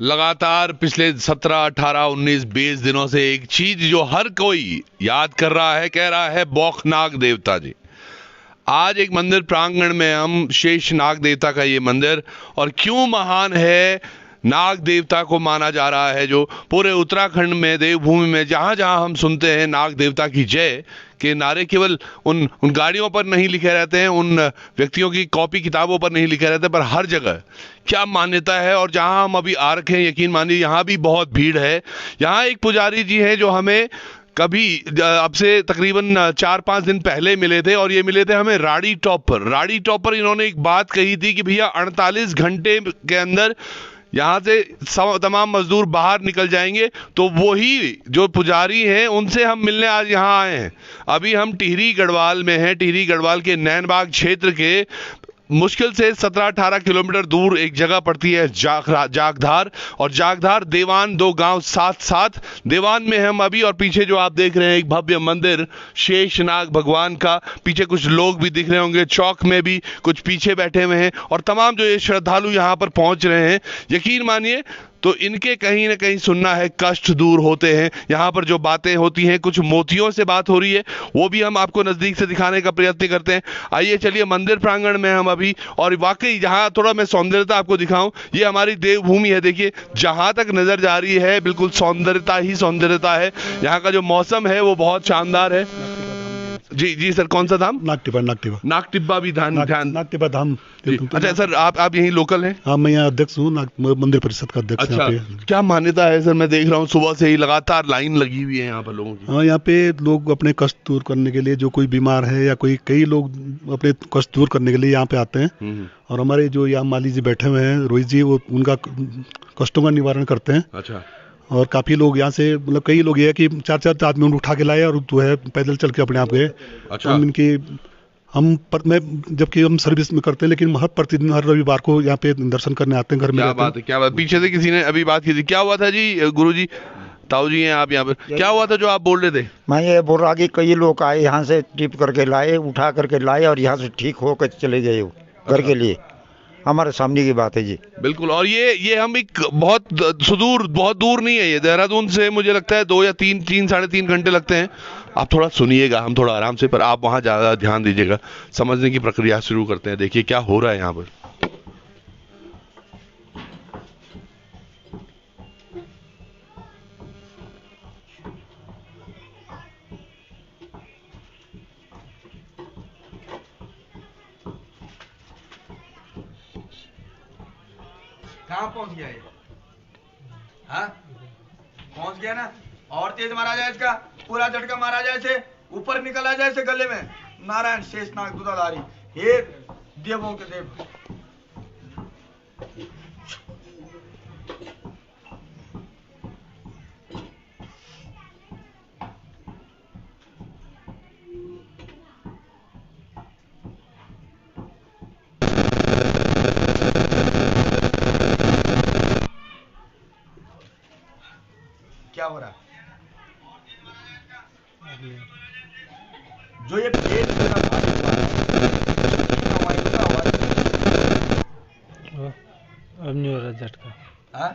लगातार पिछले 17, 18, 19, 20 दिनों से एक चीज जो हर कोई याद कर रहा है, कह रहा है बौखनाग देवता जी। आज एक मंदिर प्रांगण में हम शेष नाग देवता का ये मंदिर, और क्यों महान है, नाग देवता को माना जा रहा है, जो पूरे उत्तराखंड में देवभूमि में जहां जहां हम सुनते हैं नाग देवता की जय के नारे, केवल उन गाड़ियों पर नहीं लिखे रहते हैं, उन व्यक्तियों की कॉपी किताबों पर नहीं लिखे रहते, पर हर जगह क्या मान्यता है। और जहां हम अभी आ रखे हैं, यकीन मानिए यहां भी बहुत भीड़ है। यहां एक पुजारी जी हैं जो हमें कभी अब से तकरीबन 4-5 दिन पहले मिले थे, और ये मिले थे हमें राड़ी टॉप पर इन्होंने एक बात कही थी कि भैया 48 घंटे के अंदर यहाँ से तमाम मजदूर बाहर निकल जाएंगे। तो वही जो पुजारी हैं उनसे हम मिलने आज यहाँ आए हैं। अभी हम टिहरी गढ़वाल में हैं। टिहरी गढ़वाल के नैनबाग क्षेत्र के मुश्किल से 17-18 किलोमीटर दूर एक जगह पड़ती है जागधार, और जागधार देवान, दो गांव साथ साथ। देवान में हम अभी, और पीछे जो आप देख रहे हैं एक भव्य मंदिर शेषनाग भगवान का, पीछे कुछ लोग भी दिख रहे होंगे, चौक में भी कुछ पीछे बैठे हुए हैं, और तमाम जो ये श्रद्धालु यहाँ पर पहुंच रहे हैं, यकीन मानिए तो इनके कहीं ना कहीं सुनना है कष्ट दूर होते हैं। यहाँ पर जो बातें होती हैं, कुछ मोतियों से बात हो रही है, वो भी हम आपको नजदीक से दिखाने का प्रयत्न करते हैं। आइए चलिए, मंदिर प्रांगण में हम अभी, और वाकई जहाँ थोड़ा मैं सौंदर्यता आपको दिखाऊं, ये हमारी देवभूमि है। देखिए जहां तक नजर जा रही है बिल्कुल सौंदर्यता ही सौंदर्यता है। यहाँ का जो मौसम है वो बहुत शानदार है। जी जी सर, कौन सा धाम? नागटिब्बा नागटिब्बा भी धाम। नागटिब्बा धाम। अच्छा सर, आप यहीं लोकल हैं? हाँ, मैं यहाँ अध्यक्ष हूँ, मंदिर परिषद का अध्यक्ष। अच्छा, यहाँ पे क्या मान्यता है सर? मैं देख रहा हूँ सुबह से ही लगातार लाइन लगी हुई है यहाँ पर लोगों की। हाँ, यहाँ पे लोग अपने कष्ट दूर करने के लिए, जो कोई बीमार है या कई लोग अपने कष्ट दूर करने के लिए यहाँ पे आते हैं। और हमारे जो यहाँ माली जी बैठे हुए हैं, रोहित जी, वो उनका कष्टों का निवारण करते हैं। अच्छा। और काफी लोग यहाँ से, मतलब कई लोग ये है कि 4-4 आदमी उनको उठा के लाए और जो है पैदल चल के अपने आप गए। अच्छा। मैं जबकि हम सर्विस में करते हैं, लेकिन हर प्रतिदिन, हर रविवार को यहाँ पे दर्शन करने आते हैं। घर में क्या बात है, क्या बात। पीछे से किसी ने अभी बात की थी, क्या हुआ था जी? गुरु जी, ताऊ जी हैं आप यहाँ पर, क्या हुआ था जो आप बोल रहे थे? मैं ये बोल रहा कि कई लोग आए यहाँ से, टिप करके लाए, उठा करके लाए, और यहाँ से ठीक होकर चले गए वो घर के लिए। हमारे सामने की बात है जी। बिल्कुल। और ये हम एक बहुत दूर नहीं है, ये देहरादून से मुझे लगता है 2 या 3 साढ़े 3 घंटे लगते हैं। आप थोड़ा सुनिएगा, हम थोड़ा आराम से, पर आप वहाँ ज़्यादा ध्यान दीजिएगा। समझने की प्रक्रिया शुरू करते हैं। देखिए क्या हो रहा है यहाँ पर। कहाँ पहुंच गया ये? हाँ, पहुंच गया ना? और तेज मारा जाए इसका, पूरा झटका मारा जाए, से ऊपर निकला जाए से गले में। नारायण शेषनाग दुधाधारी, हे देवों के देव। क्या हो रहा है? जो ये पेट मेरा भारी हुआ है, अब नहीं हो रहा झटका। हाँ?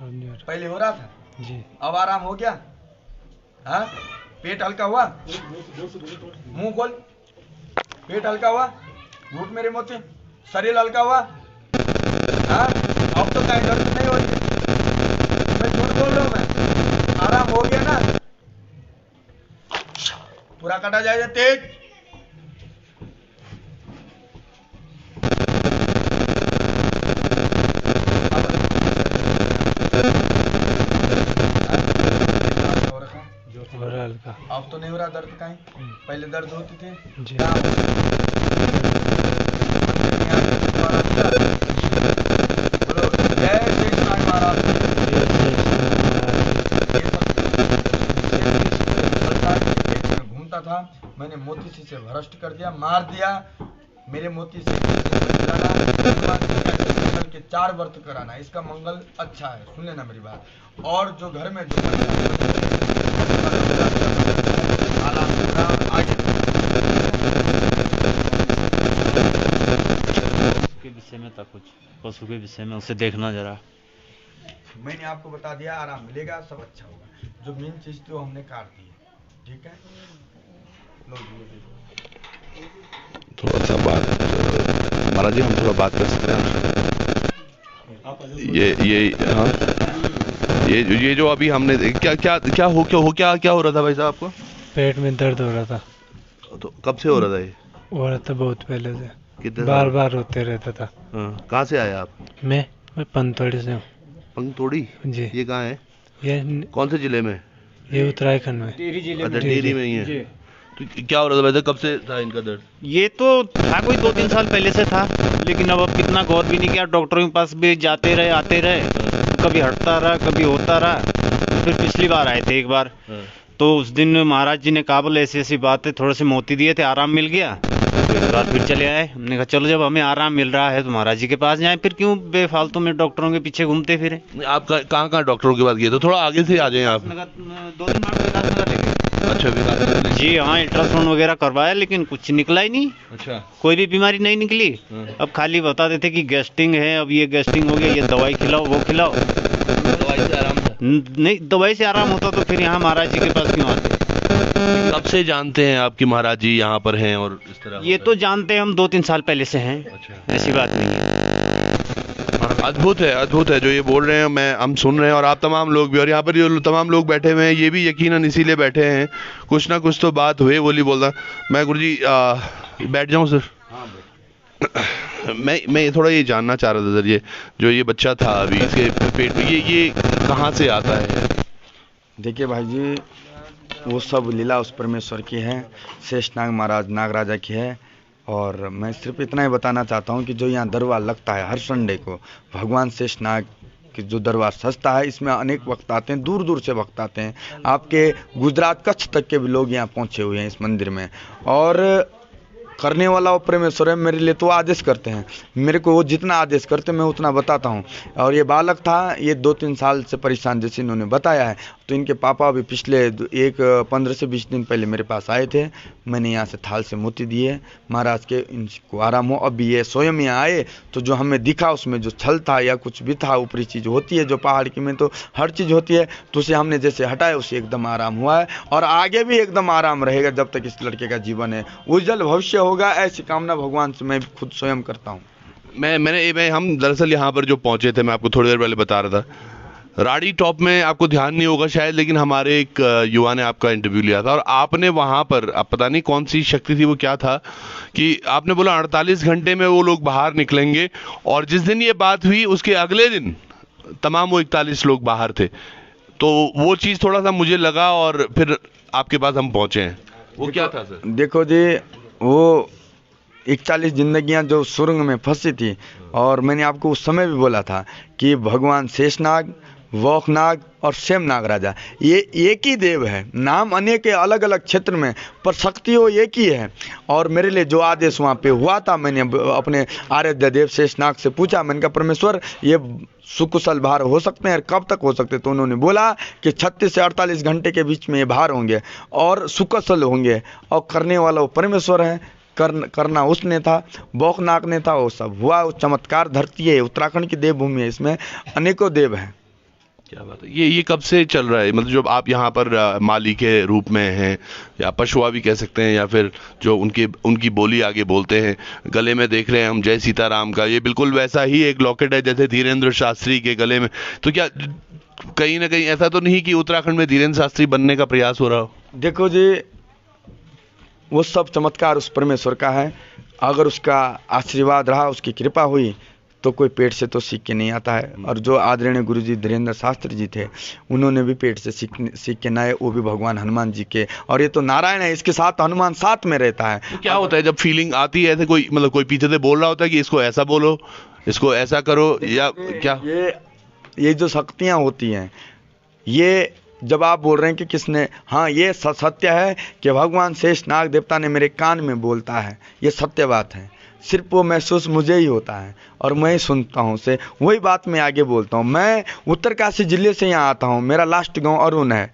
अब नहीं हो रहा पहले हो रहा था जी। अब आराम हो गया? हाँ? पेट हल्का हुआ? मुंह खोल। पेट हल्का हुआ? घूट मेरे मुंह से। शरीर हल्का हुआ? हाँ? अब तो कहीं दर्द नहीं हो रही। मैं झूठ बोल रहा हूँ? मैं आराम हो गया ना? पूरा कटा जाए तेज। हल्का। अब तो नहीं हो रहा दर्द कहीं? पहले दर्द होती थी जी। बोलो जय शेषनाग महाराज। घूमता था, मैंने मोती से भ्रष्ट कर दिया, मार दिया। मेरे मोती से के 4 व्रत कराना, इसका मंगल अच्छा है। सुन लेना मेरी बात। और जो घर में जो के विषय में था, कुछ पशु के विषय में, उसे देखना जरा। मैंने आपको बता दिया, आराम मिलेगा, सब अच्छा होगा। जो मेन चीज थी वो हमने काट दी है, ठीक है। लो धीरे धीरे। थोड़ा सा बात महाराज जी, हम थोड़ा बात कर सकते हैं? ये हाँ, ये जो अभी हमने क्या हो रहा था भाई साहब आपको? पेट में दर्द हो रहा था। तो कब से हो रहा था ये? हो रहा था बहुत पहले से, कितने बार बार होते रहता था। हाँ, कहाँ से आए आप? मैं पंतोड़ी से हूँ पंतोड़ी जी। ये कहाँ है? ये कौन से जिले में? ये उत्तराखंड में। अच्छा, टिहरी में ही है। तो क्या हो रहा था वैसे, कब से था इनका दर्द? ये तो था कोई 2-3 साल पहले से था, लेकिन अब कितना गौर भी नहीं किया। डॉक्टरों के पास भी जाते रहे आते रहे, कभी हटता रहा कभी होता रहा। फिर पिछली बार आए थे एक बार, तो उस दिन महाराज जी ने कहा बोले ऐसी ऐसी बात है, थोड़े से मोती दिए थे, आराम मिल गया। फिर बार फिर चले आए। हमने कहा चलो जब हमें आराम मिल रहा है तो महाराज जी के पास जाएं, फिर क्यों बेफालतू में डॉक्टरों के पीछे घूमते फिरे। आप कहाँ डॉक्टरों के पास गए? तो थोड़ा आगे से आ जाएं आप। 2-3 बार विकासनगर लेके। अच्छा, विकास जी हाँ, अल्ट्रासाउंड वगैरह करवाया लेकिन कुछ निकला ही नहीं। अच्छा, कोई भी बीमारी नहीं निकली। अब खाली बता देते कि गैस्ट्रिंग है, अब ये गैस्ट्रिंग हो गया, ये दवाई खिलाओ वो खिलाओ। दवाई से आराम था? नहीं, दवाई से आराम होता तो फिर यहाँ महाराज जी के पास क्यों आते। कब से जानते हैं आपकी महाराज जी यहाँ पर हैं और इस तरह? ये तो जानते हैं हम 2-3 साल पहले से हैं। अच्छा, ऐसी बात नहीं है। अद्भुत है जो ये बोल रहे हैं, हम सुन रहे हैं, और आप तमाम लोग भी, और यहाँ पर जो तमाम लोग बैठे हुए हैं ये भी यकीनन इसीलिए बैठे हैं, कुछ ना कुछ तो बात हुए बोली बोलता। मैं गुरुजी बैठ जाऊँ सर? मैं थोड़ा ये जानना चाह रहा था सर, ये जो ये बच्चा था अभी इसके पेट में, ये कहाँ से आता है? देखिए भाई जी, वो सब लीला उस परमेश्वर की है, शेषनाग महाराज नागराजा की है। और मैं सिर्फ इतना ही बताना चाहता हूँ कि जो यहाँ दरबार लगता है हर संडे को, भगवान शेषनाग की जो दरबार सजता है, इसमें अनेक भक्त आते हैं, दूर दूर से भक्त आते हैं। आपके गुजरात कच्छ तक के भी लोग यहाँ पहुँचे हुए हैं इस मंदिर में। और करने वाला वो परमेश्वर है, मेरे लिए तो आदेश करते हैं, मेरे को वो जितना आदेश करते मैं उतना बताता हूँ। और ये बालक था, ये 2-3 साल से परेशान जैसे इन्होंने बताया है। तो इनके पापा भी पिछले 15 से 20 दिन पहले मेरे पास आए थे, मैंने यहाँ से थाल से मोती दिए महाराज के, इनको आराम हो। अभी ये स्वयं यहाँ आए तो जो हमें दिखा उसमें जो छल था या कुछ भी था, ऊपरी चीज़ होती है जो पहाड़ की में तो हर चीज़ होती है, तो उसे हमने जैसे हटाया उसे एकदम आराम हुआ है। और आगे भी एकदम आराम रहेगा जब तक इस लड़के का जीवन है, उज्जवल भविष्य होगा, ऐसी कामना भगवान से मैं खुद स्वयं करता हूँ। हम दरअसल यहाँ पर जो पहुँचे थे, मैं आपको थोड़ी देर पहले बता रहा था, राड़ी टॉप में आपको ध्यान नहीं होगा शायद, लेकिन हमारे एक युवा ने आपका इंटरव्यू लिया था और आपने वहाँ पर, आप पता नहीं कौन सी शक्ति थी वो क्या था, कि आपने बोला 48 घंटे में वो लोग बाहर निकलेंगे, और जिस दिन ये बात हुई उसके अगले दिन तमाम वो 41 लोग बाहर थे। तो वो चीज़ थोड़ा सा मुझे लगा और फिर आपके पास हम पहुँचे हैं। वो क्या था सर? देखो जी, वो 41 जिंदगियां जो सुरंग में फंसी थी, और मैंने आपको उस समय भी बोला था कि भगवान शेषनाग, वौखनाग और शेम नागराजा ये एक ही देव है, नाम अनेक है अलग अलग क्षेत्र में, पर शक्ति वो एक ही है। और मेरे लिए जो आदेश वहाँ पे हुआ था, मैंने अपने आराध्य देव शेषनाग से पूछा, मैंने कहा परमेश्वर ये सुकुशल बाहर हो सकते हैं, कब तक हो सकते हैं? तो उन्होंने बोला कि 36 से 48 घंटे के बीच में ये बाहर होंगे और सुकुशल होंगे, और करने वाला वो परमेश्वर है, करना उसने था, बौखनाग ने था, वो सब हुआ। वो चमत्कार धरती है, उत्तराखंड की देवभूमि है, इसमें अनेकों देव हैं। क्या बात है। ये कब से चल रहा है? मतलब जब आप यहाँ पर माली के रूप में हैं, या पशुआ भी कह सकते हैं, या फिर जो उनकी बोली आगे बोलते हैं, गले में देख रहे हैं हम जय सीताराम का, ये बिल्कुल वैसा ही एक लॉकेट है जैसे धीरेन्द्र शास्त्री के गले में। तो क्या कहीं ना कहीं ऐसा तो नहीं कि उत्तराखंड में धीरेन्द्र शास्त्री बनने का प्रयास हो रहा हो? देखो जी, वो सब चमत्कार उस परमेश्वर का है। अगर उसका आशीर्वाद रहा, उसकी कृपा हुई, तो कोई पेट से तो सीख के नहीं आता है। और जो आदरणीय गुरुजी धीरेन्द्र शास्त्री जी थे, उन्होंने भी पेट से सीख के नए, वो भी भगवान हनुमान जी के। और ये तो नारायण है, इसके साथ हनुमान साथ में रहता है। तो क्या होता है जब फीलिंग आती है ऐसे, कोई मतलब कोई पीछे से बोल रहा होता है कि इसको ऐसा बोलो, इसको ऐसा करो, या क्या? ये जो शक्तियाँ होती हैं, ये जब आप बोल रहे हैं कि किसने, हाँ ये सत्य है कि भगवान शेषनाग देवता ने मेरे कान में बोलता है, ये सत्य बात है। सिर्फ वो महसूस मुझे ही होता है और मैं ही सुनता हूँ उसे, वही बात मैं आगे बोलता हूँ। मैं उत्तरकाशी जिले से यहाँ आता हूँ, मेरा लास्ट गांव अरुण है,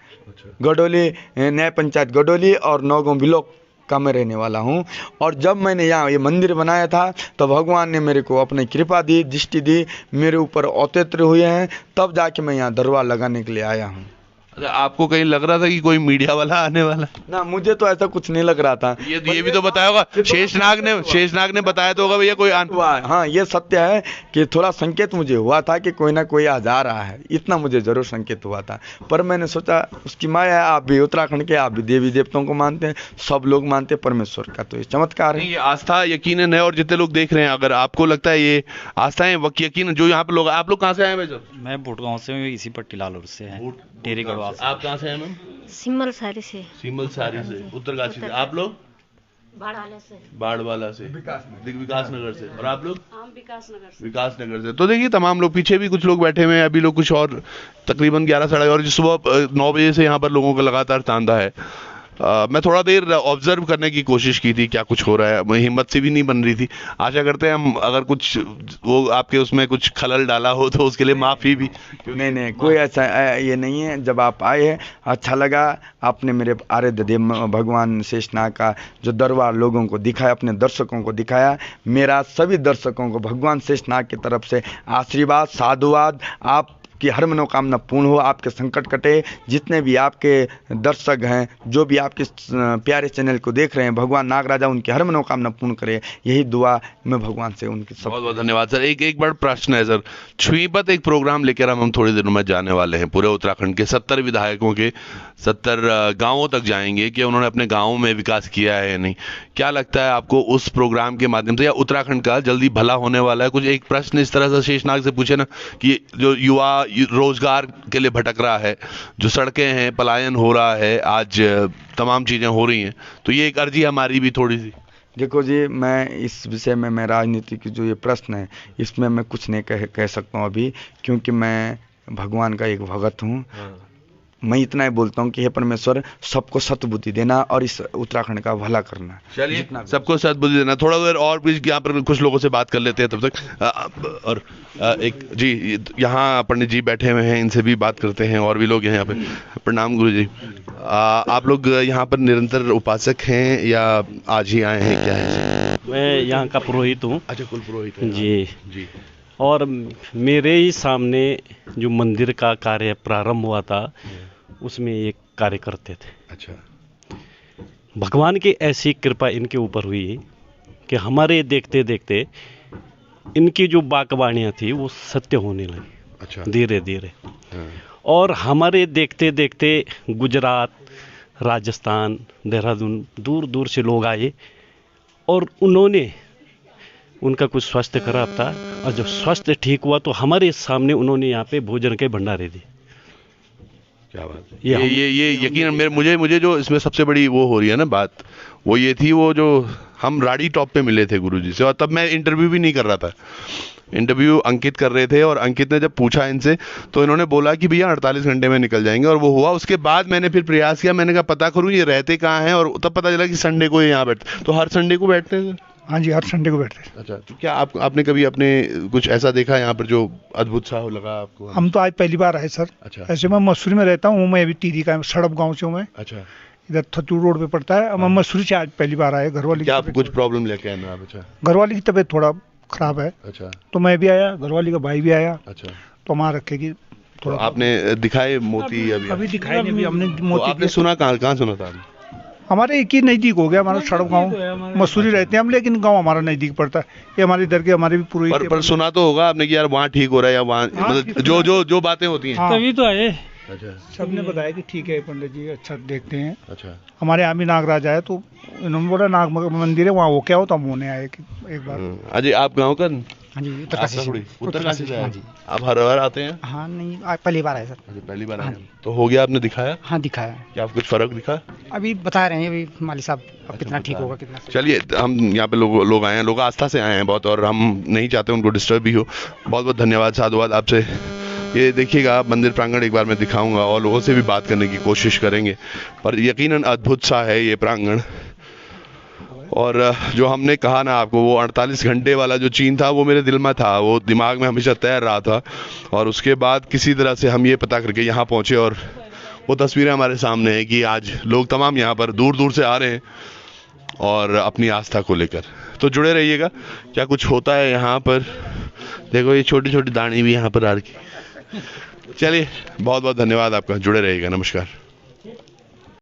गडोली न्याय पंचायत गडोली और नौगांव बिलोक का मैं रहने वाला हूँ। और जब मैंने यहाँ ये मंदिर बनाया था तो भगवान ने मेरे को अपनी कृपा दी, दृष्टि दी, मेरे ऊपर अवतीर्ण हुए हैं, तब जाके मैं यहाँ दरबार लगाने के लिए आया हूँ। अच्छा, आपको कहीं लग रहा था कि कोई मीडिया वाला आने वाला? ना, मुझे तो ऐसा कुछ नहीं लग रहा था। ये भी तो बताया होगा, शेषनाग ने बताया तो होगा भैया कोई हुआ। हाँ, ये सत्य है कि थोड़ा संकेत मुझे हुआ था कि कोई ना कोई आ जा रहा है, इतना मुझे जरूर संकेत हुआ था। पर मैंने सोचा उसकी माया है, आप भी उत्तराखंड के, आप भी देवी देवताओं को मानते हैं, सब लोग मानते हैं, परमेश्वर का तो ये चमत्कार है। ये आस्था यकीनन है, और जितने लोग देख रहे हैं, अगर आपको लगता है ये आस्थाएं यकीन जो यहाँ पे लोग, आप लोग कहाँ से आए भाई साहब? मैं भूटगांव से, इसी पट्टी लालौर से है, टेरी गढ़वाल। आप कहाँ से हैं मैम? सिमल सारी से। सीमल सारी से, उत्तरकाशी से। आप लोग? बाड़वाला से, विकास नगर से। और आप लोग? विकास नगर से। तो देखिए तमाम लोग, पीछे भी कुछ लोग बैठे हुए हैं, अभी लोग कुछ और तकरीबन 11 साढ़े, और सुबह 9 बजे से यहाँ पर लोगों का लगातार तांदा है। मैं थोड़ा देर ऑब्जर्व करने की कोशिश की थी क्या कुछ हो रहा है, मैं हिम्मत से भी नहीं बन रही थी। आशा करते हैं हम, अगर कुछ वो आपके उसमें कुछ खलल डाला हो तो उसके लिए माफ़ी भी। नहीं, कोई ऐसा ये नहीं है। जब आप आए हैं, अच्छा लगा, आपने मेरे आराध्य देव भगवान शेषनाग का जो दरबार लोगों को दिखाया, अपने दर्शकों को दिखाया। मेरा सभी दर्शकों को भगवान शेषनाग की तरफ से आशीर्वाद, साधुवाद, आप कि हर मनोकामना पूर्ण हो, आपके संकट कटे। जितने भी आपके दर्शक हैं, जो भी आपके प्यारे चैनल को देख रहे हैं, भगवान नागराजा उनकी हर मनोकामना पूर्ण करे, यही दुआ मैं भगवान से उनकी सब। बहुत बहुत धन्यवाद सर। एक बड़ा प्रश्न है सर, छुईपत एक प्रोग्राम लेकर हम थोड़ी देर में जाने वाले हैं, पूरे उत्तराखंड के 70 विधायकों के 70 गाँवों तक जाएंगे कि उन्होंने अपने गाँव में विकास किया है या नहीं। क्या लगता है आपको उस प्रोग्राम के माध्यम से, या उत्तराखंड का जल्दी भला होने वाला है? कुछ एक प्रश्न इस तरह से शेषनाग से पूछे ना कि जो युवा रोजगार के लिए भटक रहा है, जो सड़कें हैं, पलायन हो रहा है, आज तमाम चीज़ें हो रही हैं, तो ये एक अर्जी हमारी भी थोड़ी सी। देखो जी, मैं इस विषय में, मैं राजनीति की जो ये प्रश्न है, इसमें मैं कुछ नहीं कह सकता हूँ अभी, क्योंकि मैं भगवान का एक भगत हूँ। मैं इतना ही बोलता हूँ कि हे परमेश्वर, सबको सद्बुद्धि देना और इस उत्तराखंड का भला करना। चलिए, सबको सद्बुद्धि देना। थोड़ा देर और भी यहाँ पर कुछ लोगों से बात कर लेते हैं तब तक। और एक जी यहाँ पंडित जी बैठे हुए हैं, इनसे भी बात करते हैं, और भी लोग हैं यहाँ पे। प्रणाम गुरु जी। आप लोग यहाँ पर निरंतर उपासक हैं या आज ही आए हैं, क्या है? मैं यहाँ का पुरोहित हूँ। अच्छा, कुल पुरोहित हैं। जी। और मेरे ही सामने जो मंदिर का कार्य प्रारंभ हुआ था, उसमें एक कार्य करते थे। अच्छा। भगवान की ऐसी कृपा इनके ऊपर हुई कि हमारे देखते देखते इनकी जो बागवानियाँ थी वो सत्य होने लगी। अच्छा। धीरे धीरे। और हमारे देखते देखते गुजरात, राजस्थान, देहरादून, दूर दूर से लोग आए, और उन्होंने, उनका कुछ स्वास्थ्य खराब था, और जब स्वास्थ्य ठीक हुआ तो हमारे सामने उन्होंने यहाँ पे भोजन के भंडारे दिए। क्या बात है। ये यकीन मुझे जो इसमें सबसे बड़ी वो हो रही है ना बात, वो ये थी, वो जो हम राड़ी टॉप पे मिले थे गुरुजी से, और तब मैं इंटरव्यू भी नहीं कर रहा था, इंटरव्यू अंकित कर रहे थे। और अंकित ने जब पूछा इनसे तो इन्होंने बोला कि भैया 48 घंटे में निकल जाएंगे, और वो हुआ। उसके बाद मैंने फिर प्रयास किया, मैंने कहा पता करूँ ये रहते कहाँ हैं, और तब पता चला कि संडे को ये यहाँ बैठते। तो हर संडे को बैठते हैं? हाँ जी, हर संडे को बैठते हैं। अच्छा, तो क्या आपने कभी अपने कुछ ऐसा देखा यहाँ पर जो अद्भुत सा लगा आपको? हम तो आज पहली बार आए सर। अच्छा। ऐसे मैं मसूरी में रहता हूँ, मैं अभी टीरी का सड़प गाँव से हूँ मैं। अच्छा। इधर थतूर रोड पे पड़ता है। मैं मसूरी से आज पहली बार आया। घरवाली क्या कुछ प्रॉब्लम लेके आए ना आप? अच्छा। घरवाली की तबीयत थोड़ा खराब है। अच्छा। तो मैं भी आया, घरवाली का भाई भी आया। अच्छा। तो हमारा रखेगी तो आपने दिखाए मोती? अभी दिखाई नहीं, अभी हमने तो मोती आपने सुना कहाँ सुना था? हमारे एक ही नजदीक हो गया, हमारा सड़क गाँव। मसूरी रहते हैं हम, लेकिन गाँव हमारा नजदीक पड़ता है। ये हमारे इधर के, हमारे भी पूरे पर सुना तो होगा आपने कि यार वहाँ ठीक हो रहा है, या वहाँ मतलब जो बातें होती हैं। तभी तो आए। अच्छा। सबने बताया कि ठीक है पंडित जी, अच्छा देखते हैं। अच्छा। हमारे यहाँ भी नागराज आए, तो इन्होंने बोला नाग मंदिर है वहाँ, वो क्या हो, तो हम होने आए कि एक बार। अजय, आप गाँव का? हाँ जी, उत्तरकाशी से हाँ जी। आप हर बार आते हैं? हाँ नहीं, पहली बार आए सर। पहली बार आए। तो हो गया, आपने दिखाया? हाँ दिखाया। क्या आपको कुछ फर्क दिखा? अभी बता रहे हैं अभी माली साहब, अब कितना ठीक होगा, कितना। चलिए, हम यहाँ पे लोग आए हैं, लोग आस्था से आए हैं बहुत, और हम नहीं चाहते उनको डिस्टर्ब भी हो। बहुत बहुत धन्यवाद, साधुवाद आपसे। ये देखिएगा, मंदिर प्रांगण एक बार मैं दिखाऊंगा, और लोगों से भी बात करने की कोशिश करेंगे, पर यकीनन अद्भुत सा है ये प्रांगण। और जो हमने कहा ना आपको, वो 48 घंटे वाला जो चीन था, वो मेरे दिल में था, वो दिमाग में हमेशा तैर रहा था। और उसके बाद किसी तरह से हम ये पता करके यहाँ पहुँचे, और वो तस्वीरें हमारे सामने हैं कि आज लोग तमाम यहाँ पर दूर दूर से आ रहे हैं। और अपनी आस्था को लेकर। तो जुड़े रहिएगा, क्या कुछ होता है यहाँ पर। देखो ये छोटी छोटी दाढ़ी भी यहाँ पर आ रखी। चलिए बहुत बहुत धन्यवाद आपका, जुड़े रहिएगा, नमस्कार।